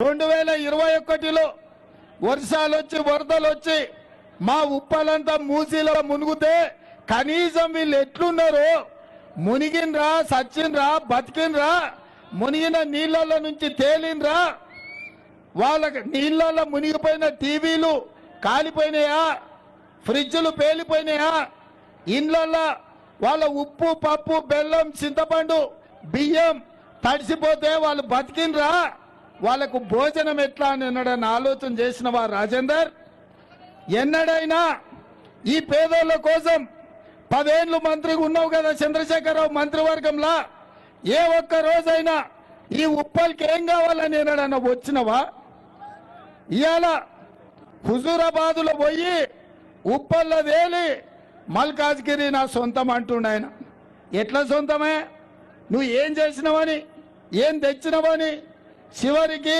2021లో వర్షాలు వచ్చి వరదలు వచ్చి మా ఉప్పలంతా మూసీలో మునుగుతే కనీసం వీళ్ళు ఎట్లున్నారో మునిగినరా సచ్చినరా బతికినరా మునిగిన నీళ్ళ నుంచి తేలినరా వాళ్ళకి నీళ్ళల్లో మునిగిపోయిన టీవీలు కాలిపోయినాయా ఫ్రిడ్జ్లు పేలిపోయినాయా ఇండ్లల్లో వాళ్ళ ఉప్పు పప్పు బెల్లం చింతపండు బియ్యం తడిసిపోతే వాళ్ళు బతికినరా వాళ్ళకు భోజనం ఎట్లా అని ఎన్నడైనా ఆలోచన చేసినవా రాజేందర్? ఎన్నడైనా ఈ పేదోళ్ళ కోసం 10 ఏళ్ళు మంత్రిగా ఉన్నావు కదా చంద్రశేఖరరావు మంత్రివర్గంలో, ఏ ఒక్క రోజైనా ఈ ఉప్పల్కి ఏం కావాలని ఎన్నడైనా వచ్చినవా? ఇవాళ హుజూరాబాదులో పోయి ఉప్పల్లో వేలి మల్కాజ్గిరి నా సొంతం అంటుండ ఆయన. ఎట్లా సొంతమే? నువ్వు ఏం చేసినవని ఏం తెచ్చినవని చివరికి